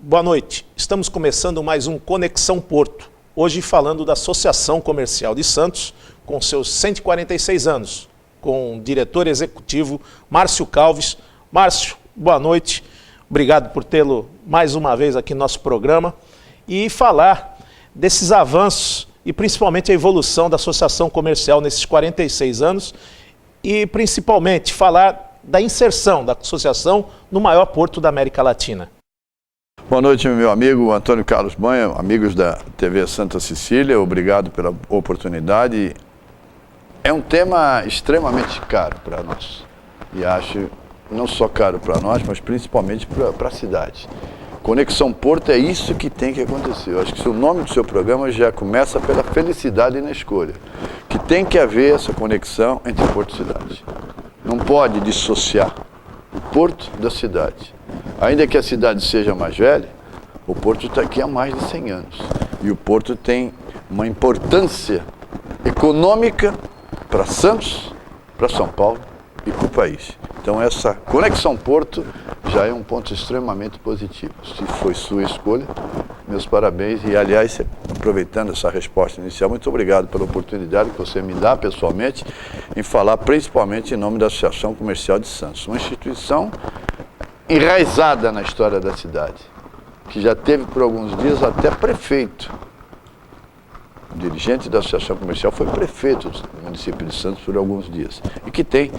boa noite. Estamos começando mais um Conexão Porto. Hoje falando da Associação Comercial de Santos, com seus 146 anos, com o diretor executivo Márcio Calves. Márcio, boa noite. Obrigado por tê-lo mais uma vez aqui no nosso programa e falar desses avanços e principalmente a evolução da Associação Comercial nesses 46 anos e principalmente falar da inserção da associação no maior porto da América Latina. Boa noite, meu amigo Antônio Carlos Banha, amigos da TV Santa Cecília, obrigado pela oportunidade. É um tema extremamente caro para nós e acho não só caro para nós, mas principalmente para a cidade. Conexão Porto é isso que tem que acontecer. Eu acho que o nome do seu programa já começa pela felicidade na escolha, que tem que haver essa conexão entre porto e cidade. Não pode dissociar o porto da cidade. Ainda que a cidade seja mais velha, o porto está aqui há mais de 100 anos. E o porto tem uma importância econômica para Santos, para São Paulo e para o país. Então essa conexão porto já é um ponto extremamente positivo. Se foi sua escolha, meus parabéns. E aliás, aproveitando essa resposta inicial, muito obrigado pela oportunidade que você me dá pessoalmente em falar principalmente em nome da Associação Comercial de Santos, uma instituição enraizada na história da cidade, que já teve por alguns dias até prefeito. O dirigente da Associação Comercial foi prefeito do município de Santos por alguns dias. E que tem,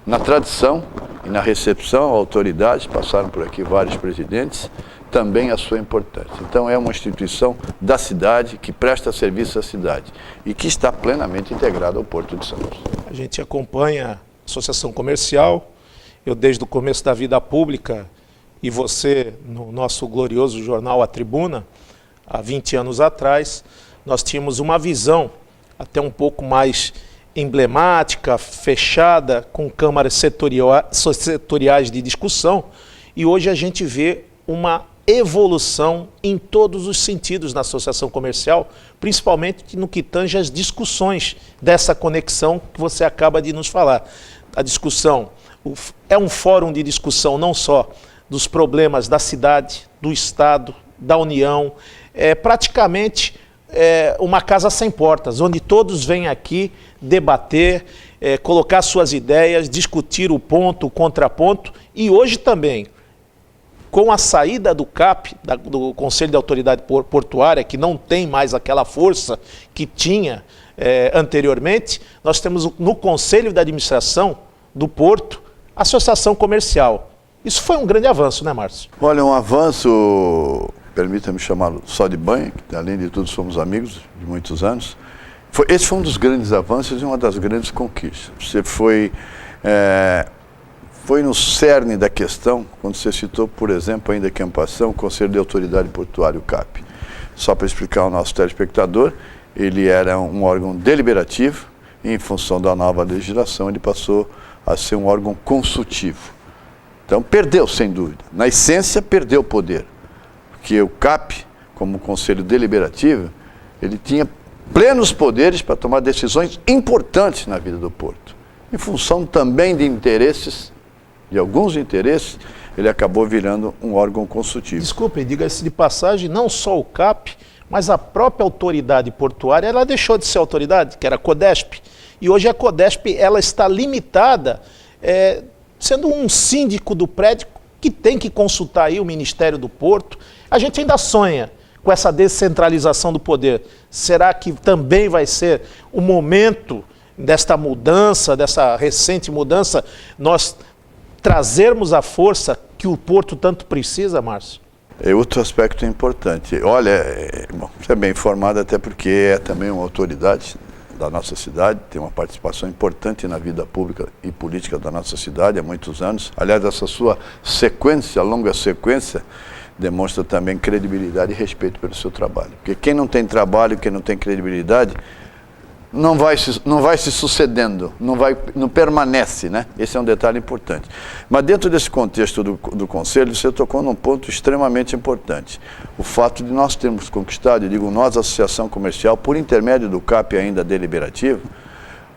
na tradição e na recepção, autoridades, passaram por aqui vários presidentes, também a sua importância. Então é uma instituição da cidade, que presta serviço à cidade e que está plenamente integrada ao Porto de Santos. A gente acompanha a Associação Comercial, eu desde o começo da vida pública e você no nosso glorioso jornal A Tribuna, há 20 anos atrás, nós tínhamos uma visão até um pouco mais emblemática, fechada, com câmaras setoriais de discussão, e hoje a gente vê uma evolução em todos os sentidos na Associação Comercial, principalmente no que tange as discussões dessa conexão que você acaba de nos falar. A discussão é um fórum de discussão não só dos problemas da cidade, do Estado, da União, é praticamente uma casa sem portas, onde todos vêm aqui debater, colocar suas ideias, discutir o ponto, o contraponto, e hoje também, com a saída do CAP, do Conselho de Autoridade Portuária, que não tem mais aquela força que tinha anteriormente, nós temos no Conselho de Administração do Porto a Associação Comercial. Isso foi um grande avanço, né, Márcio? Olha, um avanço, permita-me chamá-lo só de Banha, que além de tudo somos amigos de muitos anos. Esse foi um dos grandes avanços e uma das grandes conquistas. Você foi no cerne da questão, quando você citou, por exemplo, ainda que ampação, o Conselho de Autoridade Portuária, o CAP. Só para explicar ao nosso telespectador, ele era um órgão deliberativo e, em função da nova legislação, ele passou a ser um órgão consultivo. Então, perdeu, sem dúvida. Na essência, perdeu o poder. Porque o CAP, como Conselho Deliberativo, ele tinha plenos poderes para tomar decisões importantes na vida do Porto. Em função também de interesses, de alguns interesses, ele acabou virando um órgão consultivo. Desculpe, diga-se de passagem, não só o CAP, mas a própria autoridade portuária, ela deixou de ser autoridade, que era a CODESP, e hoje a CODESP ela está limitada, sendo um síndico do prédio que tem que consultar aí o Ministério do Porto. A gente ainda sonha com essa descentralização do poder. Será que também vai ser o momento desta mudança, dessa recente mudança, nós trazermos a força que o Porto tanto precisa, Márcio? É outro aspecto importante. Olha, bom, você é bem informado até porque é também uma autoridade da nossa cidade, tem uma participação importante na vida pública e política da nossa cidade há muitos anos. Aliás, essa sua sequência, longa sequência, demonstra também credibilidade e respeito pelo seu trabalho. Porque quem não tem trabalho, quem não tem credibilidade, não vai se sucedendo, não permanece, né? Esse é um detalhe importante. Mas dentro desse contexto do Conselho, você tocou num ponto extremamente importante. O fato de nós termos conquistado, eu digo nós, a Associação Comercial, por intermédio do CAP ainda deliberativo,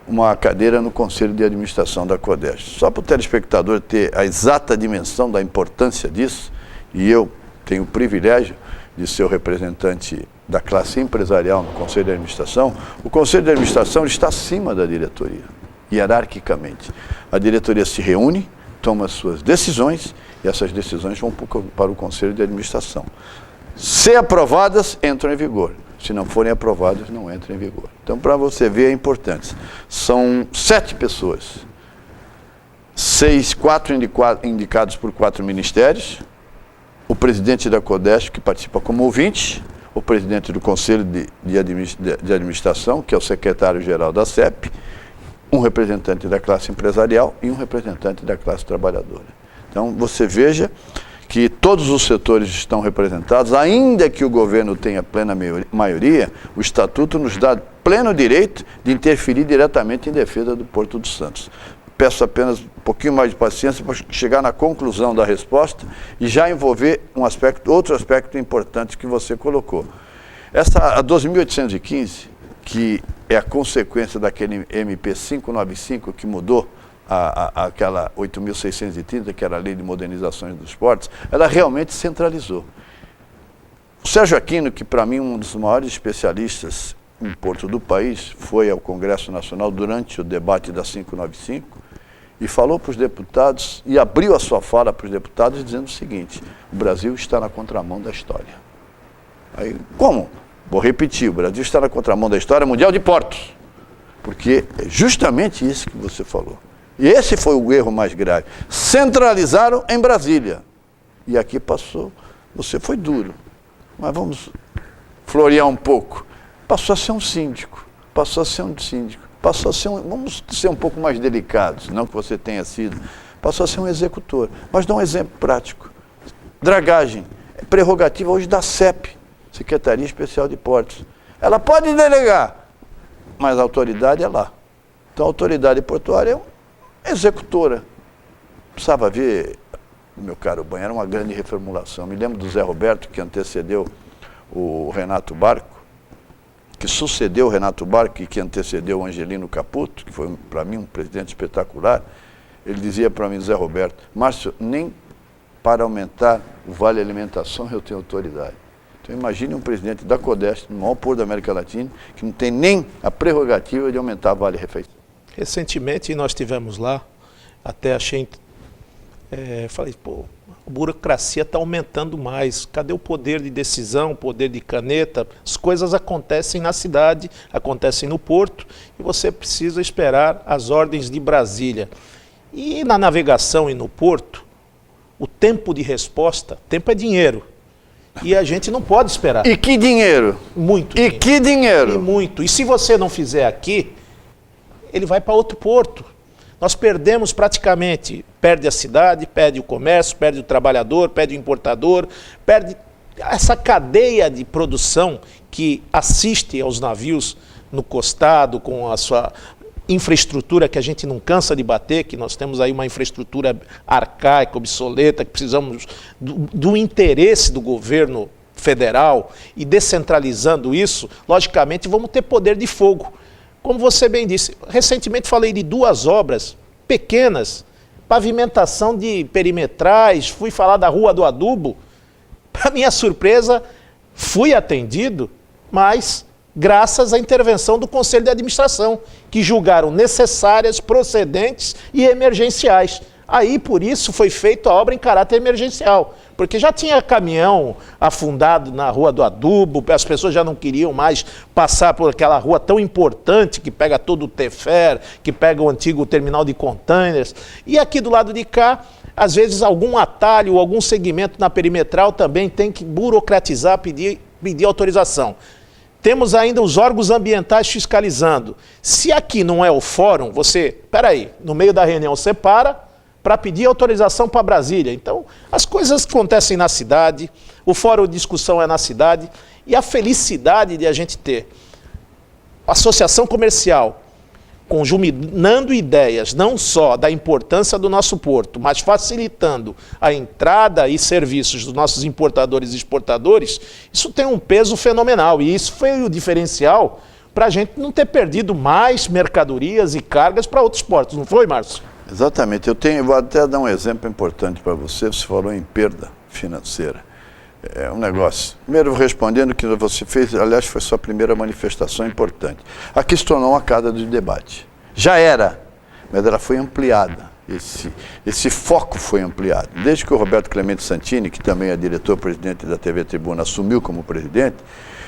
uma cadeira no Conselho de Administração da CODESP. Só para o telespectador ter a exata dimensão da importância disso, e eu tenho o privilégio de ser o representante da classe empresarial no Conselho de Administração, o Conselho de Administração está acima da diretoria, hierarquicamente. A diretoria se reúne, toma suas decisões e essas decisões vão para o Conselho de Administração. Se aprovadas, entram em vigor. Se não forem aprovadas, não entram em vigor. Então, para você ver a importância, são 7 pessoas, 4 indicados por 4 ministérios, o presidente da CODESP, que participa como ouvinte, o presidente do Conselho de Administração, que é o secretário-geral da CEP, um representante da classe empresarial e um representante da classe trabalhadora. Então, você veja que todos os setores estão representados, ainda que o governo tenha plena maioria, o Estatuto nos dá pleno direito de interferir diretamente em defesa do Porto de Santos. Peço apenas um pouquinho mais de paciência para chegar na conclusão da resposta e já envolver outro aspecto importante que você colocou. A 12.815, que é a consequência daquele MP 595 que mudou aquela 8.630, que era a Lei de Modernizações dos Portos, ela realmente centralizou. O Sérgio Aquino, que para mim é um dos maiores especialistas em porto do país, foi ao Congresso Nacional durante o debate da 595 e falou para os deputados, e abriu a sua fala para os deputados dizendo o seguinte: o Brasil está na contramão da história. Aí, como? Vou repetir, o Brasil está na contramão da história mundial de portos, porque é justamente isso que você falou. E esse foi o erro mais grave. Centralizaram em Brasília. E aqui passou. Você foi duro. Mas vamos florear um pouco. Passou a ser um síndico. Passou a ser um síndico. Passou a ser vamos ser um pouco mais delicados, não que você tenha sido. Passou a ser um executor. Mas dá um exemplo prático. Dragagem. É prerrogativa hoje da CEP, Secretaria Especial de Portos. Ela pode delegar, mas a autoridade é lá. Então a autoridade portuária é executora. Precisava ver, meu caro Banha, era uma grande reformulação. Me lembro do Zé Roberto, que antecedeu o Renato Barco, que sucedeu o Renato Barco e que antecedeu o Angelino Caputo, que foi para mim um presidente espetacular. Ele dizia para mim, Zé Roberto: Márcio, nem para aumentar o Vale Alimentação eu tenho autoridade. Então imagine um presidente da CODESP, no maior porto da América Latina, que não tem nem a prerrogativa de aumentar o Vale Refeição. Recentemente nós estivemos lá, até achei, falei, pô, a burocracia está aumentando mais, cadê o poder de decisão, o poder de caneta? As coisas acontecem na cidade, acontecem no porto, e você precisa esperar as ordens de Brasília. E na navegação e no porto, o tempo de resposta, tempo é dinheiro, e a gente não pode esperar. E que dinheiro? Muito dinheiro. E que dinheiro? E muito. E se você não fizer aqui, ele vai para outro porto. Nós perdemos praticamente, perde a cidade, perde o comércio, perde o trabalhador, perde o importador, perde essa cadeia de produção que assiste aos navios no costado, com a sua infraestrutura que a gente não cansa de bater, que nós temos aí uma infraestrutura arcaica, obsoleta, que precisamos do interesse do governo federal, e descentralizando isso, logicamente vamos ter poder de fogo. Como você bem disse, recentemente falei de 2 obras pequenas, pavimentação de perimetrais, fui falar da Rua do Adubo. Para minha surpresa, fui atendido, mas graças à intervenção do Conselho de Administração, que julgaram necessárias, procedentes e emergenciais. Aí, por isso, foi feita a obra em caráter emergencial, porque já tinha caminhão afundado na Rua do Adubo, as pessoas já não queriam mais passar por aquela rua tão importante, que pega todo o Tefer, que pega o antigo terminal de containers. E aqui do lado de cá, às vezes algum atalho, algum segmento na perimetral também tem que burocratizar, pedir autorização. Temos ainda os órgãos ambientais fiscalizando. Se aqui não é o fórum, peraí, no meio da reunião você para pedir autorização para Brasília. Então, as coisas acontecem na cidade, o fórum de discussão é na cidade, e a de a gente ter associação comercial conjuminando ideias, não só da importância do nosso porto, mas facilitando a entrada e serviços dos nossos importadores e exportadores, isso tem um peso fenomenal. E isso foi o diferencial para a gente não ter perdido mais mercadorias e cargas para outros portos. Não foi, Márcio? Exatamente. Vou até dar um exemplo importante para você. Você falou em perda financeira. É um negócio. Primeiro, respondendo que você fez, aliás, foi sua primeira manifestação importante. Aqui se tornou uma casa de debate. Já era, mas ela foi ampliada. Esse foco foi ampliado. Desde que o Roberto Clemente Santini, que também é diretor-presidente da TV Tribuna, assumiu como presidente,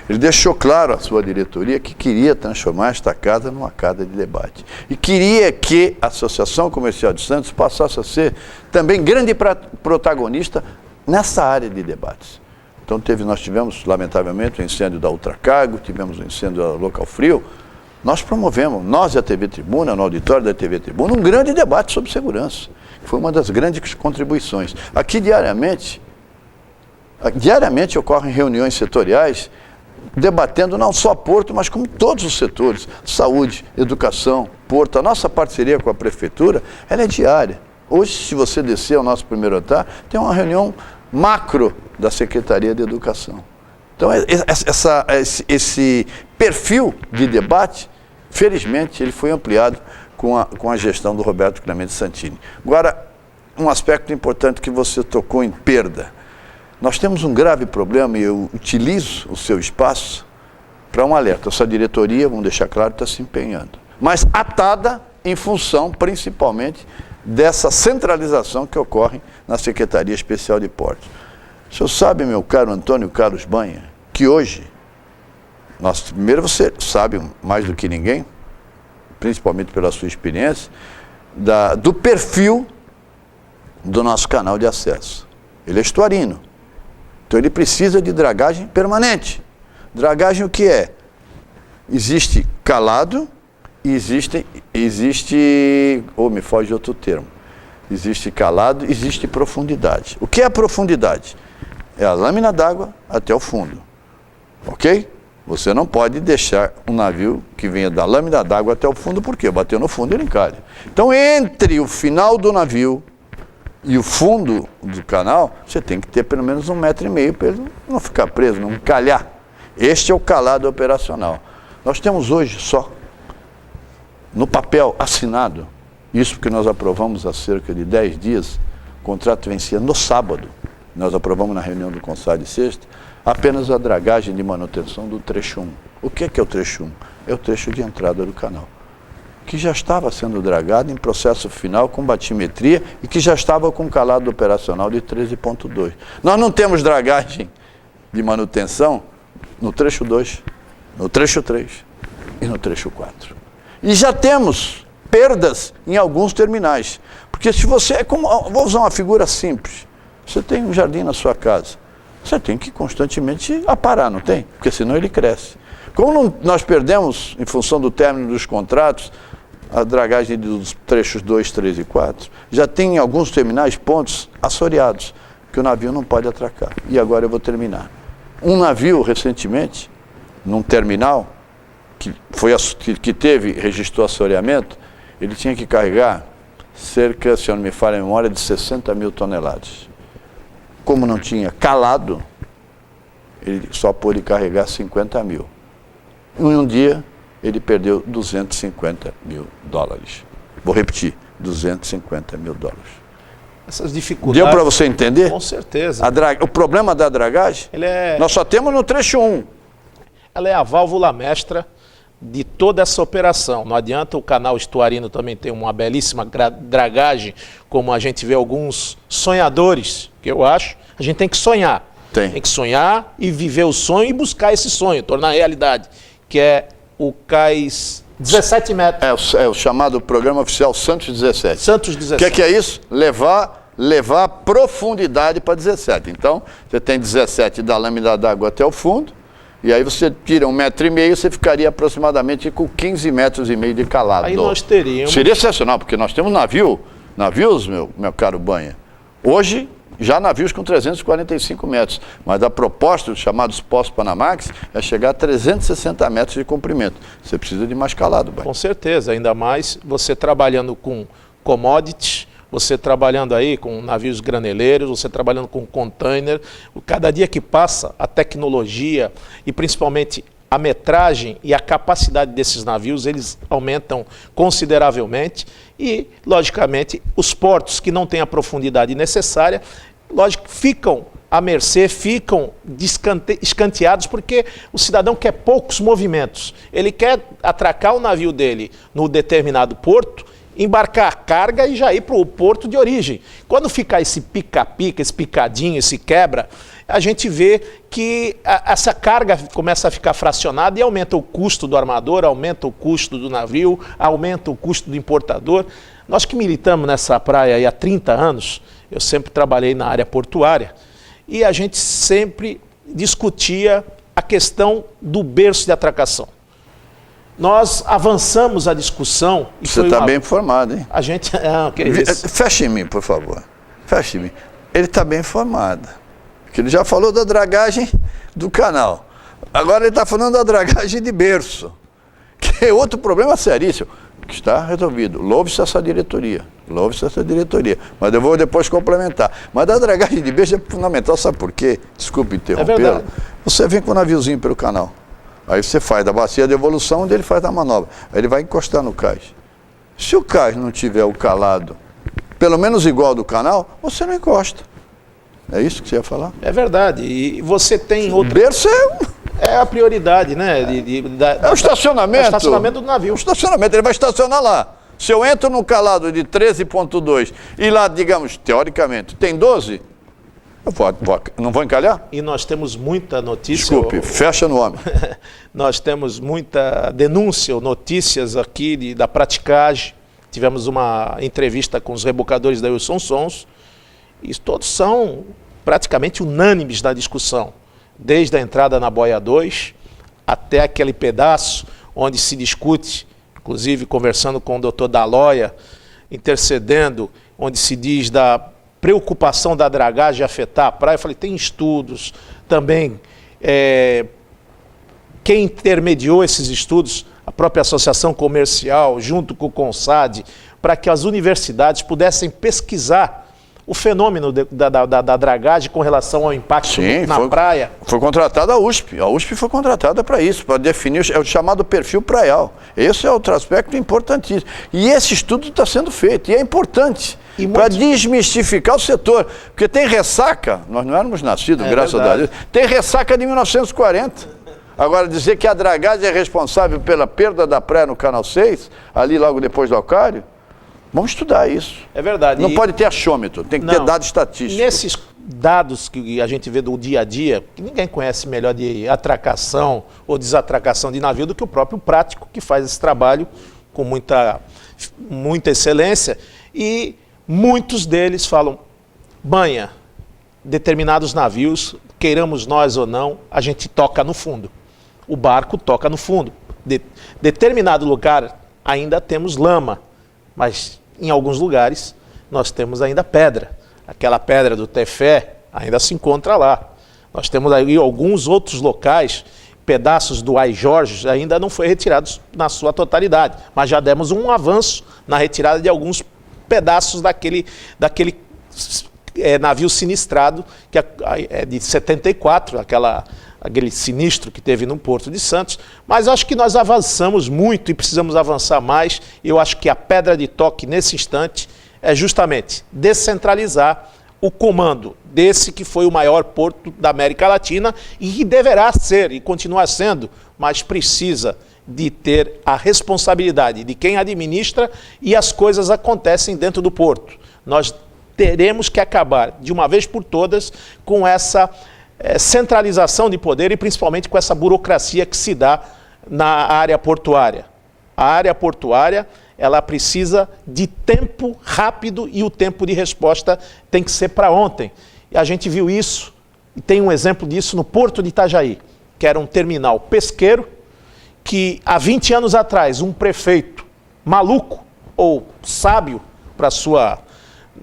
ele deixou claro à sua diretoria que queria transformar esta casa numa casa de debate. E queria que a Associação Comercial de Santos passasse a ser também grande protagonista nessa área de debates. Então nós tivemos, lamentavelmente, o incêndio da Ultracargo, tivemos o incêndio da Local Frio. Nós promovemos, nós e a TV Tribuna, no auditório da TV Tribuna, um grande debate sobre segurança. Foi uma das grandes contribuições. Aqui diariamente ocorrem reuniões setoriais debatendo não só Porto, mas como todos os setores, saúde, educação, Porto. A nossa parceria com a Prefeitura, ela é diária. Hoje, se você descer ao nosso primeiro andar, tem uma reunião macro da Secretaria de Educação. Então, esse perfil de debate, felizmente, ele foi ampliado com a gestão do Roberto Clemente Santini. Agora, um aspecto importante que você tocou em perda. Nós temos um grave problema e eu utilizo o seu espaço para um alerta. Essa diretoria, vamos deixar claro, está se empenhando. Mas atada em função, principalmente, dessa centralização que ocorre na Secretaria Especial de Portos. O senhor sabe, meu caro Antônio Carlos Banha, que hoje, primeiro você sabe mais do que ninguém, principalmente pela sua experiência, do perfil do nosso canal de acesso. Ele é estuarino, então ele precisa de dragagem permanente. Dragagem o que é? Existe calado e me foge outro termo. Existe calado, existe profundidade. O que é a profundidade? É a lâmina d'água até o fundo. Ok? Você não pode deixar um navio que venha da lâmina d'água até o fundo, porque bateu no fundo ele encalha. Então, entre o final do navio e o fundo do canal, você tem que ter pelo menos 1,5 metro para ele não ficar preso, não encalhar. Este é o calado operacional. Nós temos hoje só, no papel assinado, isso porque nós aprovamos há cerca de 10 dias, o contrato vencia no sábado, nós aprovamos na reunião do Conselho de sexta, apenas a dragagem de manutenção do trecho 1. O que é o trecho 1? É o trecho de entrada do canal, que já estava sendo dragado em processo final com batimetria e que já estava com calado operacional de 13,2. Nós não temos dragagem de manutenção no trecho 2, no trecho 3 e no trecho 4. E já temos perdas em alguns terminais. Porque se você, vou usar uma figura simples, você tem um jardim na sua casa, você tem que constantemente aparar, não tem? Porque senão ele cresce. Como nós perdemos, em função do término dos contratos, a dragagem dos trechos 2, 3 e 4, já tem em alguns terminais pontos assoreados, que o navio não pode atracar. E agora eu vou terminar. Um navio, recentemente, num terminal, que registrou assoreamento, ele tinha que carregar cerca, se eu não me falha a memória, de 60 mil toneladas. Como não tinha calado, ele só pôde carregar 50 mil. Em um dia, ele perdeu 250 mil dólares. Vou repetir, 250 mil dólares. Essas dificuldades... Deu para você entender? Com certeza. O problema da dragagem, nós só temos no trecho 1. Ela é a válvula mestra de toda essa operação. Não adianta o canal estuarino também ter uma belíssima dragagem, como a gente vê alguns sonhadores, que eu acho. A gente tem que sonhar. Tem que sonhar e viver o sonho e buscar esse sonho, tornar realidade, que é o cais 17 metros. É o chamado programa oficial Santos 17. Santos 17. O que é isso? Levar profundidade para 17. Então, você tem 17 da lâmina d'água até o fundo, e aí você tira 1,5 metro, você ficaria aproximadamente com 15,5 metros de calado. Aí nós teríamos... Seria excepcional, porque nós temos navios, meu caro Banha, hoje já navios com 345 metros, mas a proposta dos chamados pós-Panamax é chegar a 360 metros de comprimento. Você precisa de mais calado, Banha. Com certeza, ainda mais você trabalhando com commodities, você trabalhando aí com navios graneleiros, você trabalhando com container. Cada dia que passa, a tecnologia e principalmente a metragem e a capacidade desses navios, eles aumentam consideravelmente e, logicamente, os portos que não têm a profundidade necessária, lógico, ficam à mercê, ficam escanteados porque o cidadão quer poucos movimentos. Ele quer atracar o navio dele no determinado porto, embarcar a carga e já ir para o porto de origem. Quando ficar esse pica-pica, esse picadinho, esse quebra, a gente vê que essa carga começa a ficar fracionada e aumenta o custo do armador, aumenta o custo do navio, aumenta o custo do importador. Nós que militamos nessa praia aí há 30 anos, eu sempre trabalhei na área portuária, e a gente sempre discutia a questão do berço de atracação. Nós avançamos a discussão. E você está bem informado, hein? A gente... Não, que isso? Feche em mim, por favor. Feche em mim. Ele está bem informado. Porque ele já falou da dragagem do canal. Agora ele está falando da dragagem de berço, que é outro problema seríssimo, que está resolvido. Louve-se essa diretoria. Louve-se essa diretoria. Mas eu vou depois complementar. Mas da dragagem de berço é fundamental. Sabe por quê? Desculpe interromper. Você vem com o naviozinho pelo canal. Aí você faz da bacia de evolução, onde ele faz a manobra. Aí ele vai encostar no cais. Se o cais não tiver o calado, pelo menos igual ao do canal, você não encosta. É isso que você ia falar? É verdade. E você tem outro... Berço é a prioridade, né? É o estacionamento. É o estacionamento do navio. O estacionamento, ele vai estacionar lá. Se eu entro no calado de 13,2 e lá, digamos, teoricamente, tem 12, eu não vou encalhar? E nós temos muita notícia... Desculpe, fecha no homem. Nós temos muita denúncia ou notícias aqui da praticagem. Tivemos uma entrevista com os rebocadores da Wilson Sons, e todos são praticamente unânimes na discussão, desde a entrada na boia 2 até aquele pedaço onde se discute, inclusive conversando com o doutor Daloia, intercedendo, onde se diz da preocupação da dragagem afetar a praia. Eu falei, tem estudos também. Quem intermediou esses estudos? A própria associação comercial, junto com o CONSAD, para que as universidades pudessem pesquisar o fenômeno da dragagem com relação ao impacto na praia. Foi contratada a USP. A USP foi contratada para isso, para definir o chamado perfil praial. Esse é outro aspecto importantíssimo. E esse estudo está sendo feito, e é importante, para desmistificar o setor. Porque tem ressaca, nós não éramos nascidos, graças a Deus, tem ressaca de 1940. Agora, dizer que a dragagem é responsável pela perda da praia no Canal 6, ali logo depois do Aquário, vamos estudar isso. É verdade. Não pode ter achômetro, tem que ter dado estatístico. Nesses dados que a gente vê do dia a dia, que ninguém conhece melhor de atracação ou desatracação de navio do que o próprio prático, que faz esse trabalho com muita excelência, e muitos deles falam, Banha, determinados navios, queiramos nós ou não, a gente toca no fundo. O barco toca no fundo. Determinado lugar ainda temos lama, mas em alguns lugares nós temos ainda pedra. Aquela pedra do Tefé ainda se encontra lá. Nós temos aí alguns outros locais, pedaços do Ai Jorge ainda não foi retirados na sua totalidade, mas já demos um avanço na retirada de alguns pedaços daquele navio sinistrado, que é de 74, aquele sinistro que teve no Porto de Santos. Mas acho que nós avançamos muito e precisamos avançar mais. Eu acho que a pedra de toque nesse instante é justamente descentralizar o comando desse que foi o maior porto da América Latina e que deverá ser e continuar sendo, mas precisa de ter a responsabilidade de quem administra, e as coisas acontecem dentro do porto. Nós teremos que acabar, de uma vez por todas, com essa centralização de poder e principalmente com essa burocracia que se dá na área portuária. A área portuária, ela precisa de tempo rápido e o tempo de resposta tem que ser para ontem. E a gente viu isso, e tem um exemplo disso no Porto de Itajaí, que era um terminal pesqueiro, que há 20 anos atrás um prefeito maluco ou sábio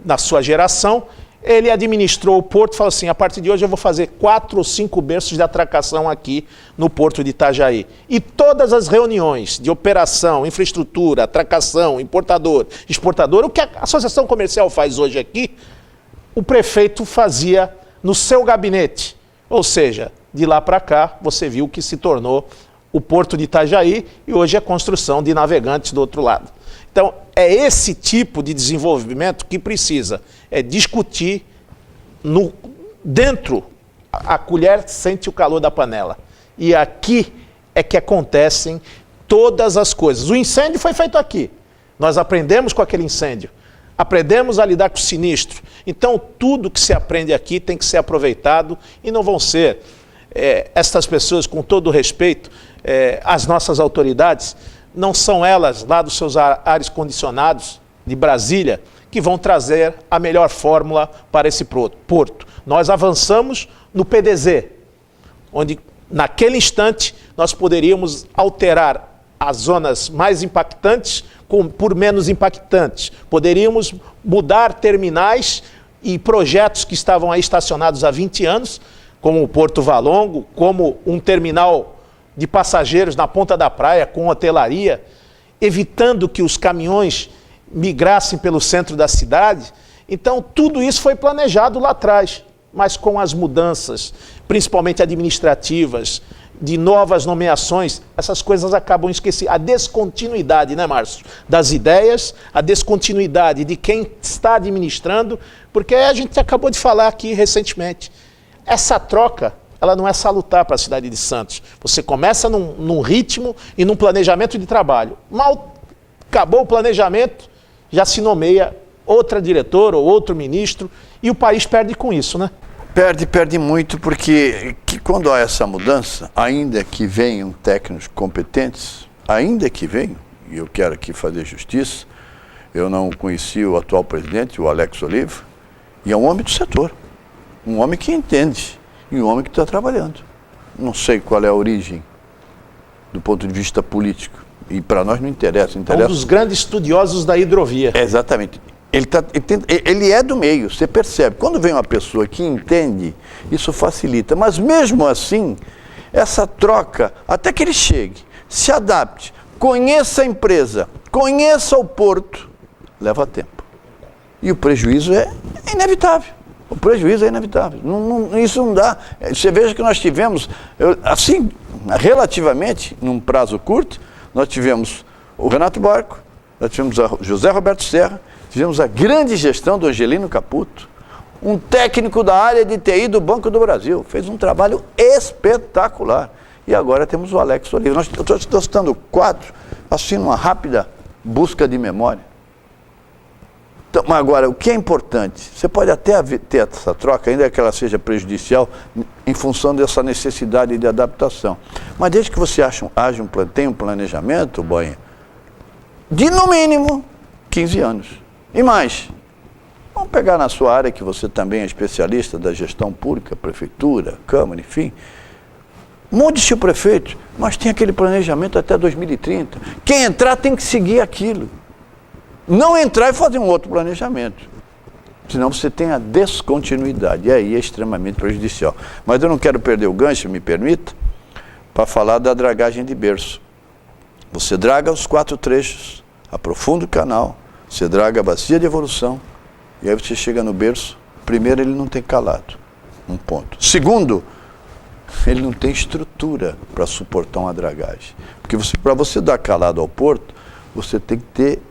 na sua geração, ele administrou o porto e falou assim, a partir de hoje eu vou fazer 4 ou 5 berços de atracação aqui no Porto de Itajaí. E todas as reuniões de operação, infraestrutura, atracação, importador, exportador, o que a Associação Comercial faz hoje aqui, o prefeito fazia no seu gabinete. Ou seja, de lá para cá, você viu que se tornou o Porto de Itajaí e hoje é construção de navegantes do outro lado. Então, é esse tipo de desenvolvimento que precisa discutir dentro, a colher sente o calor da panela. E aqui é que acontecem todas as coisas. O incêndio foi feito aqui. Nós aprendemos com aquele incêndio. Aprendemos a lidar com o sinistro. Então, tudo que se aprende aqui tem que ser aproveitado e não vão ser estas pessoas, com todo o respeito, as nossas autoridades, não são elas lá dos seus ares condicionados de Brasília que vão trazer a melhor fórmula para esse porto. Nós avançamos no PDZ, onde naquele instante nós poderíamos alterar as zonas mais impactantes por menos impactantes. Poderíamos mudar terminais e projetos que estavam aí estacionados há 20 anos, como o Porto Valongo, como um terminal de passageiros na ponta da praia com hotelaria, evitando que os caminhões migrassem pelo centro da cidade. Então, tudo isso foi planejado lá atrás, mas com as mudanças, principalmente administrativas, de novas nomeações, essas coisas acabam esquecidas. A descontinuidade, né, Márcio? Das ideias, a descontinuidade de quem está administrando, porque a gente acabou de falar aqui recentemente. Essa troca, ela não é salutar para a cidade de Santos. Você começa num ritmo e num planejamento de trabalho. Mal acabou o planejamento, já se nomeia outra diretora ou outro ministro, e o país perde com isso, né? Perde muito, porque quando há essa mudança, ainda que venham técnicos competentes, ainda que venham, e eu quero aqui fazer justiça, eu não conheci o atual presidente, o Alex Oliva, e é um homem do setor, um homem que entende, e um homem que está trabalhando. Não sei qual é a origem do ponto de vista político, e para nós não interessa. É um dos grandes estudiosos da hidrovia. Exatamente. Ele é do meio, você percebe. Quando vem uma pessoa que entende, isso facilita. Mas mesmo assim, essa troca, até que ele chegue, se adapte, conheça a empresa, conheça o porto, leva tempo. E o prejuízo é inevitável. O prejuízo é inevitável. Isso não dá. Você veja que nós tivemos, assim, relativamente, num prazo curto, nós tivemos o Renato Barco, nós tivemos o José Roberto Serra, tivemos a grande gestão do Angelino Caputo, um técnico da área de TI do Banco do Brasil, fez um trabalho espetacular. E agora temos o Alex Oliva. Eu estou citando 4, assim, numa rápida busca de memória. Então, mas agora, o que é importante, você pode até ter essa troca, ainda que ela seja prejudicial, em função dessa necessidade de adaptação. Mas desde que você tenha um planejamento, Boinha, de no mínimo 15 anos. E mais, vamos pegar na sua área, que você também é especialista da gestão pública, prefeitura, Câmara, enfim. Mude-se o prefeito, mas tem aquele planejamento até 2030. Quem entrar tem que seguir aquilo. Não entrar e fazer um outro planejamento. Senão você tem a descontinuidade. E aí é extremamente prejudicial. Mas eu não quero perder o gancho, me permita, para falar da dragagem de berço. Você draga os 4 trechos, aprofunda o canal, você draga a bacia de evolução, e aí você chega no berço. Primeiro, ele não tem calado, um ponto. Segundo, ele não tem estrutura para suportar uma dragagem. Porque para você dar calado ao porto, você tem que ter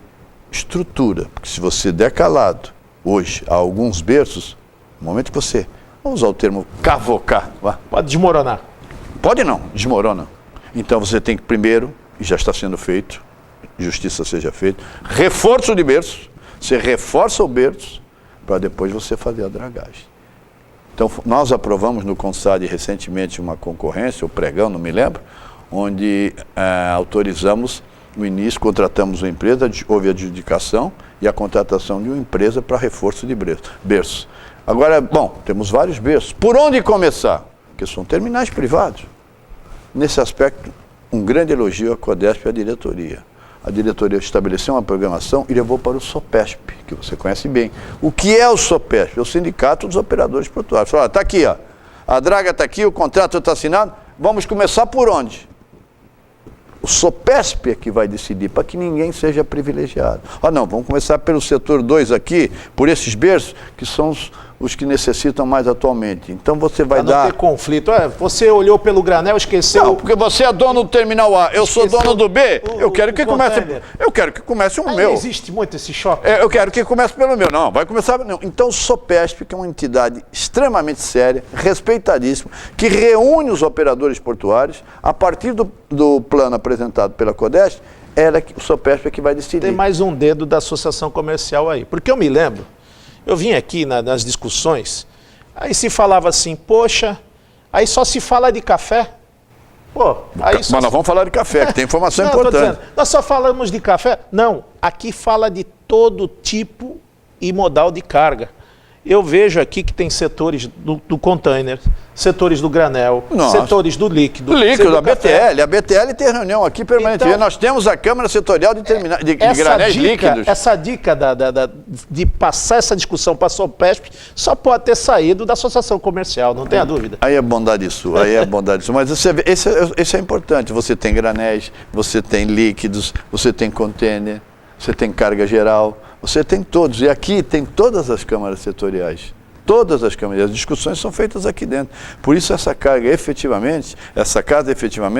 estrutura. Porque se você der calado, hoje, a alguns berços, no momento que você, vamos usar o termo cavocar, pode desmoronar. Pode não, desmorona. Então você tem que primeiro, e já está sendo feito, justiça seja feita, reforço de berço, você reforça o berço, para depois você fazer a dragagem. Então, nós aprovamos no CONSAD recentemente uma concorrência, o pregão, não me lembro, onde autorizamos no início, contratamos uma empresa, houve a adjudicação e a contratação de uma empresa para reforço de berço. Agora, bom, temos vários berços. Por onde começar? Porque são terminais privados. Nesse aspecto, um grande elogio à CODESP e à diretoria. A diretoria estabeleceu uma programação e levou para o SOPESP, que você conhece bem. O que é o SOPESP? É o Sindicato dos Operadores Portuários. Fala, está aqui, ó. A draga está aqui, o contrato está assinado, vamos começar por onde? O SOPESP é que vai decidir, para que ninguém seja privilegiado. Ah, não, vamos começar pelo setor 2 aqui, por esses berços, que são os que necessitam mais atualmente. Então você vai Para não dar... ter conflito. Você olhou pelo granel, esqueceu... Não, porque você é dono do terminal A, eu sou dono do B, eu quero que comece... container. Eu quero que comece o Aí meu. não existe muito esse choque. Eu quero que comece pelo meu. Não, vai começar... Não. Então o Sopesp, que é uma entidade extremamente séria, respeitadíssima, que reúne os operadores portuários, a partir do plano apresentado pela Codeste, o Sopesp é que vai decidir. Tem mais um dedo da associação comercial aí. Porque eu me lembro, eu vim aqui nas discussões, aí se falava assim, poxa, aí só se fala de café. Pô, aí Mas nós vamos falar de café, que tem informação Não, tô importante. dizendo, nós só falamos de café? Não, aqui fala de todo tipo e modal de carga. Eu vejo aqui que tem setores do container, setores do granel, Nossa. setores do líquido. Líquido, do a café. BTL. A BTL tem reunião aqui permanente. Então, nós temos a Câmara Setorial de Granéis Líquidos. Essa dica de passar essa discussão para a Sopesp só pode ter saído da associação comercial, não tenha dúvida. Aí é bondade sua, aí é bondade sua. Mas você vê, esse é importante. Você tem granéis, você tem líquidos, você tem container, você tem carga geral, você tem todos. E aqui tem todas as câmaras setoriais. Todas as câmaras. As discussões são feitas aqui dentro. Por isso essa casa efetivamente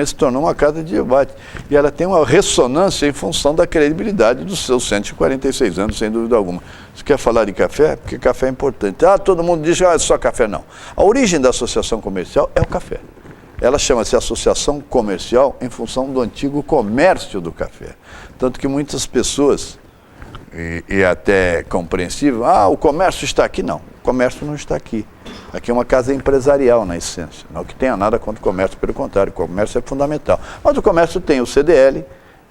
se tornou uma casa de debate. E ela tem uma ressonância em função da credibilidade dos seus 146 anos, sem dúvida alguma. Você quer falar de café? Porque café é importante. Todo mundo diz que é só café. Não. A origem da associação comercial é o café. Ela chama-se associação comercial em função do antigo comércio do café. Tanto que muitas pessoas, e até compreensível, o comércio está aqui. Não, o comércio não está aqui. Aqui é uma casa empresarial, na essência. Não que tenha nada contra o comércio, pelo contrário, o comércio é fundamental. Mas o comércio tem o CDL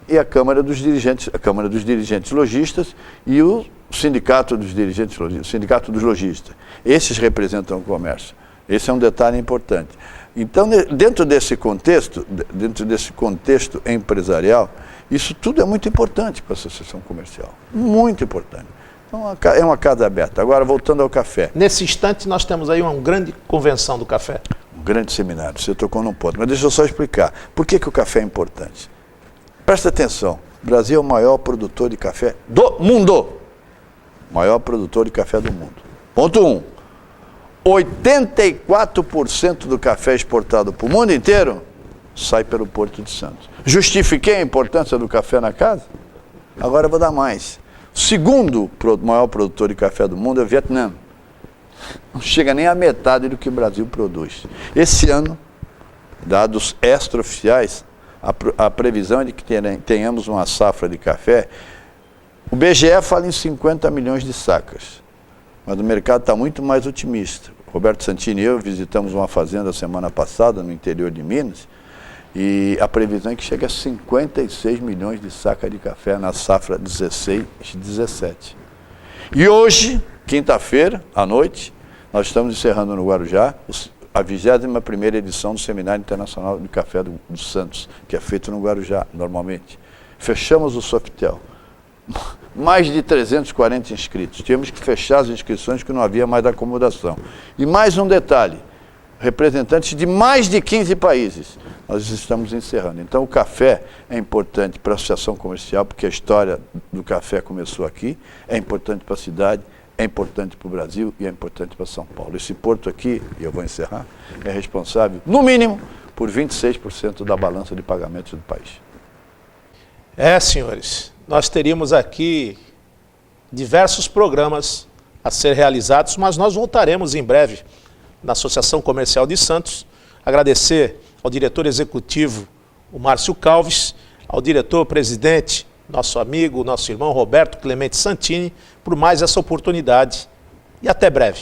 e a Câmara dos Dirigentes Lojistas e o Sindicato dos Dirigentes Lojistas, o Sindicato dos Lojistas. Esses representam o comércio. Esse é um detalhe importante. Então, dentro desse contexto empresarial, isso tudo é muito importante para a associação comercial. Muito importante. Então, é uma casa aberta. Agora, voltando ao café. Nesse instante, nós temos aí uma grande convenção do café. Um grande seminário. Você tocou num ponto. Mas deixa eu só explicar. Por que o café é importante? Presta atenção. O Brasil é o maior produtor de café do mundo. Maior produtor de café do mundo. Ponto 1. 84% do café exportado para o mundo inteiro sai pelo Porto de Santos. Justifiquei a importância do café na casa? Agora eu vou dar mais. O segundo maior produtor de café do mundo é o Vietnã. Não chega nem a metade do que o Brasil produz. Esse ano, dados extraoficiais, a previsão é de que tenhamos uma safra de café. O BGE fala em 50 milhões de sacas, mas o mercado está muito mais otimista. Roberto Santini e eu visitamos uma fazenda semana passada no interior de Minas e a previsão é que chegue a 56 milhões de sacas de café na safra 16 e 17. E hoje, quinta-feira, à noite, nós estamos encerrando no Guarujá a 21ª edição do Seminário Internacional de Café do Santos, que é feito no Guarujá, normalmente. Fechamos o Sofitel. Mais de 340 inscritos. Tínhamos que fechar as inscrições porque não havia mais acomodação. E mais um detalhe, representantes de mais de 15 países. Nós estamos encerrando. Então o café é importante para a associação comercial, porque a história do café começou aqui, é importante para a cidade, é importante para o Brasil e é importante para São Paulo. Esse porto aqui, e eu vou encerrar, é responsável, no mínimo, por 26% da balança de pagamentos do país. Senhores, nós teríamos aqui diversos programas a ser realizados, mas nós voltaremos em breve na Associação Comercial de Santos. Agradecer ao diretor executivo, o Márcio Calves, ao diretor-presidente, nosso amigo, nosso irmão Roberto Clemente Santini, por mais essa oportunidade. E até breve.